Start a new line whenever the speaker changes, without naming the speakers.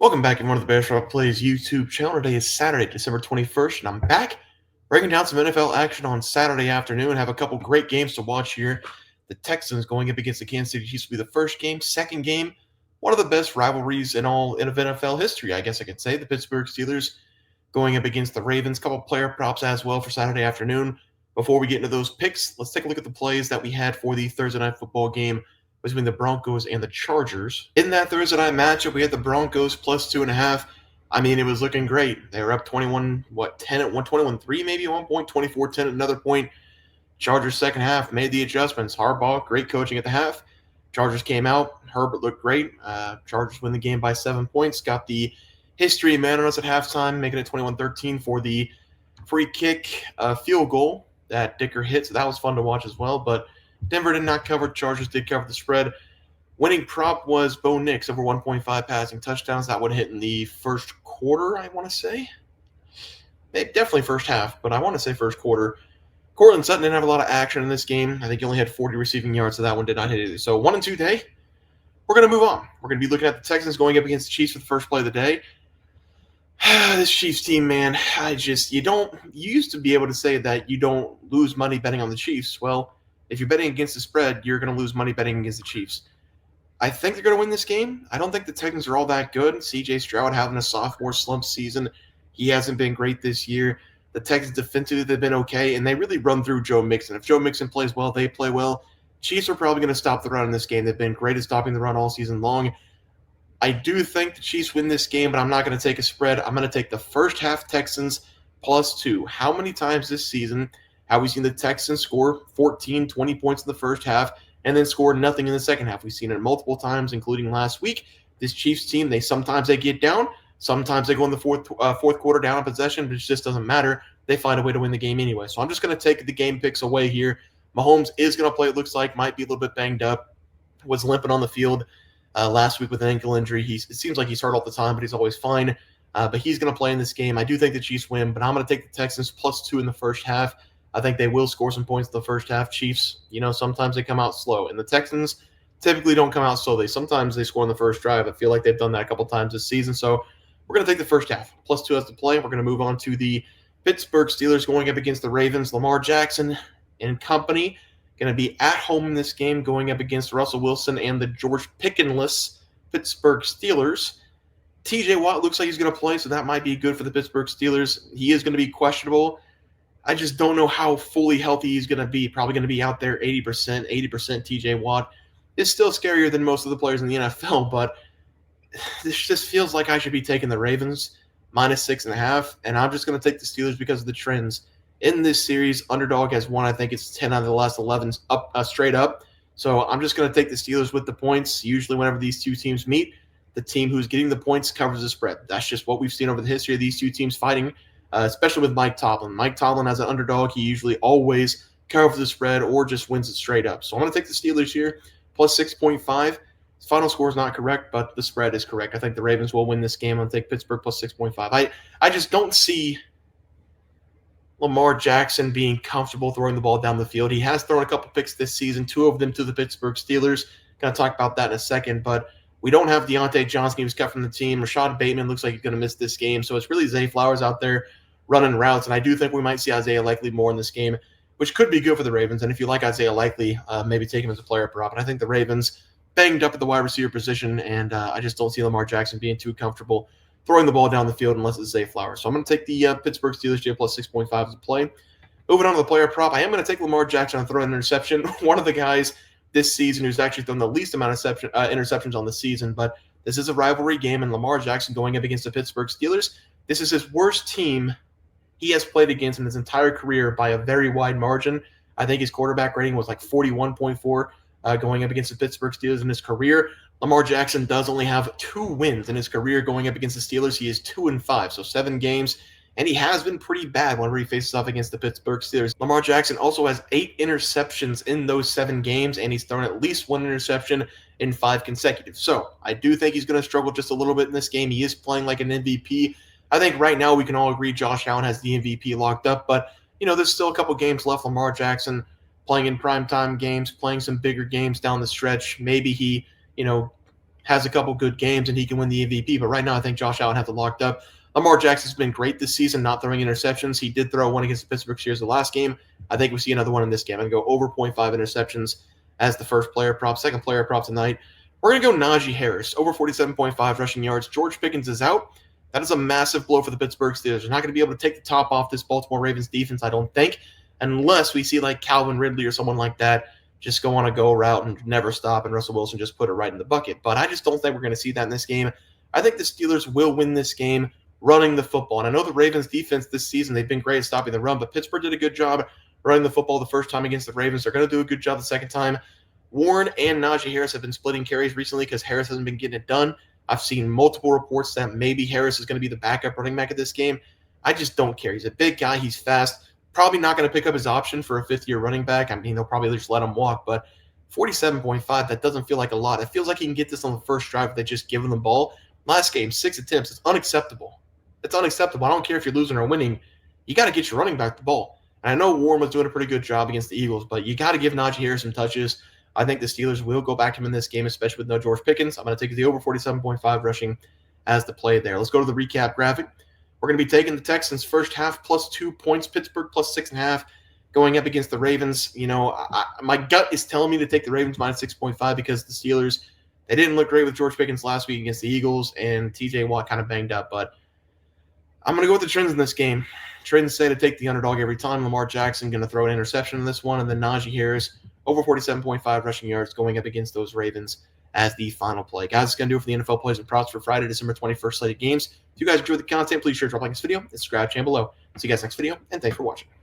Welcome back to one of the Bears Rock Plays YouTube channel. Today is Saturday, December 21st, and I'm back breaking down some NFL action on Saturday afternoon. Have a couple great games to watch here. The Texans going up against the Kansas City Chiefs will be the first game. Second game, one of the best rivalries in all of NFL history, I guess I could say. The Pittsburgh Steelers going up against the Ravens. Couple player props as well for Saturday afternoon. Before we get into those picks, let's take a look at the plays that we had for the Thursday night football game between the Broncos and the Chargers. In that Thursday night matchup, we had the Broncos plus 2.5. I mean, it was looking great. They were up 10 at 1, 3 maybe at one point, 24-10 at another point. Chargers second half made the adjustments. Harbaugh, great coaching at the half. Chargers came out. Herbert looked great. Chargers win the game by 7 points. Got the history man on us at halftime, making it 21-13 for the free kick field goal that Dicker hit. So that was fun to watch as well. But Denver did not cover. Chargers did cover the spread. Winning prop was Bo Nix over 1.5 passing touchdowns. That would hit in the first quarter, I want to say. Maybe, definitely first half, but I want to say first quarter. Cortland Sutton didn't have a lot of action in this game. I think he only had 40 receiving yards, so that one did not hit either. So 1 and 2 day. We're going to move on. We're going to be looking at the Texans going up against the Chiefs for the first play of the day. This Chiefs team, man, you used to be able to say that you don't lose money betting on the Chiefs. Well, if you're betting against the spread, you're going to lose money betting against the Chiefs. I think they're going to win this game. I don't think the Texans are all that good. C.J. Stroud having a sophomore slump season. He hasn't been great this year. The Texans defensively, they've been okay, and they really run through Joe Mixon. If Joe Mixon plays well, they play well. Chiefs are probably going to stop the run in this game. They've been great at stopping the run all season long. I do think the Chiefs win this game, but I'm not going to take a spread. I'm going to take the first half Texans +2. How many times this season have we seen the Texans score 14, 20 points in the first half and then score nothing in the second half? We've seen it multiple times, including last week. This Chiefs team, sometimes they get down. Sometimes they go in the fourth quarter down in possession, but it just doesn't matter. They find a way to win the game anyway. So I'm just going to take the game picks away here. Mahomes is going to play, it looks like, might be a little bit banged up, was limping on the field last week with an ankle injury. It seems like he's hurt all the time, but he's always fine. But he's going to play in this game. I do think the Chiefs win, but I'm going to take the Texans +2 in the first half. I think they will score some points in the first half. Chiefs, sometimes they come out slow. And the Texans typically don't come out slow. Sometimes they score in the first drive. I feel like they've done that a couple times this season. So we're going to take the first half. +2 has to play. We're going to move on to the Pittsburgh Steelers going up against the Ravens. Lamar Jackson and company going to be at home in this game going up against Russell Wilson and the George Pickens-less Pittsburgh Steelers. TJ Watt looks like he's going to play, so that might be good for the Pittsburgh Steelers. He is going to be questionable. I just don't know how fully healthy he's going to be. Probably going to be out there 80%. TJ Watt is still scarier than most of the players in the NFL, but this just feels like I should be taking the Ravens -6.5, and I'm just going to take the Steelers because of the trends. In this series, underdog has won, I think it's 10 out of the last 11 up straight up. So I'm just going to take the Steelers with the points. Usually whenever these two teams meet, the team who's getting the points covers the spread. That's just what we've seen over the history of these two teams fighting, especially with Mike Tomlin. Mike Tomlin as an underdog, he usually always covers the spread or just wins it straight up. So I'm going to take the Steelers here, +6.5. Final score is not correct, but the spread is correct. I think the Ravens will win this game. I'm going to take Pittsburgh +6.5. I just don't see Lamar Jackson being comfortable throwing the ball down the field. He has thrown a couple picks this season, 2 of them to the Pittsburgh Steelers. Going to talk about that in a second, but we don't have Deontay Johnson. He was cut from the team. Rashad Bateman looks like he's going to miss this game, so it's really Zay Flowers out there running routes, and I do think we might see Isaiah Likely more in this game, which could be good for the Ravens. And if you like Isaiah Likely, maybe take him as a player prop. And I think the Ravens banged up at the wide receiver position, and I just don't see Lamar Jackson being too comfortable throwing the ball down the field unless it's Zay Flowers. So I'm going to take the Pittsburgh Steelers here +6.5 as a play. Moving on to the player prop, I am going to take Lamar Jackson and throw an interception. One of the guys this season who's actually thrown the least amount of interceptions on the season, but this is a rivalry game, and Lamar Jackson going up against the Pittsburgh Steelers. This is his worst team he has played against in his entire career by a very wide margin. I think his quarterback rating was like 41.4 going up against the Pittsburgh Steelers in his career. Lamar Jackson does only have 2 wins in his career going up against the Steelers. He is 2-5, so 7 games, and he has been pretty bad whenever he faces off against the Pittsburgh Steelers. Lamar Jackson also has 8 interceptions in those 7 games, and he's thrown at least 1 interception in 5 consecutive. So I do think he's going to struggle just a little bit in this game. He is playing like an MVP. I think right now we can all agree Josh Allen has the MVP locked up, but there's still a couple games left. Lamar Jackson playing in primetime games, playing some bigger games down the stretch. Maybe he has a couple good games and he can win the MVP. But right now, I think Josh Allen has it locked up. Lamar Jackson's been great this season, not throwing interceptions. He did throw one against the Pittsburgh Steelers the last game. I think we see another one in this game. I'm going to go over 0.5 interceptions as the first player prop. Second player prop tonight, we're going to go Naj Harris, over 47.5 rushing yards. George Pickens is out. That is a massive blow for the Pittsburgh Steelers. They're not going to be able to take the top off this Baltimore Ravens defense, I don't think, unless we see like Calvin Ridley or someone like that just go on a go route and never stop, and Russell Wilson just put it right in the bucket. But I just don't think we're going to see that in this game. I think the Steelers will win this game running the football. And I know the Ravens defense this season, they've been great at stopping the run, but Pittsburgh did a good job running the football the first time against the Ravens. They're going to do a good job the second time. Warren and Najee Harris have been splitting carries recently because Harris hasn't been getting it done. I've seen multiple reports that maybe Harris is going to be the backup running back at this game. I just don't care. He's a big guy. He's fast. Probably not going to pick up his option for a fifth-year running back. I mean, they'll probably just let him walk, but 47.5, that doesn't feel like a lot. It feels like he can get this on the first drive if they just give him the ball. Last game, 6 attempts. It's unacceptable. It's unacceptable. I don't care if you're losing or winning. You got to get your running back the ball. And I know Warren was doing a pretty good job against the Eagles, but you got to give Najee Harris some touches. I think the Steelers will go back to him in this game, especially with no George Pickens. I'm going to take the over 47.5 rushing as the play there. Let's go to the recap graphic. We're going to be taking the Texans first half plus 2 points, Pittsburgh plus 6.5, going up against the Ravens. You know, my gut is telling me to take the Ravens minus 6.5 because the Steelers, they didn't look great with George Pickens last week against the Eagles, and TJ Watt kind of banged up. But I'm going to go with the trends in this game. Trends say to take the underdog every time. Lamar Jackson going to throw an interception in this one, and then Najee Harris over 47.5 rushing yards going up against those Ravens as the final play. Guys, it's going to do it for the NFL plays and props for Friday, December 21st slated games. If you guys enjoyed the content, please share, drop a like this video, and subscribe channel below. See you guys next video, and thanks for watching.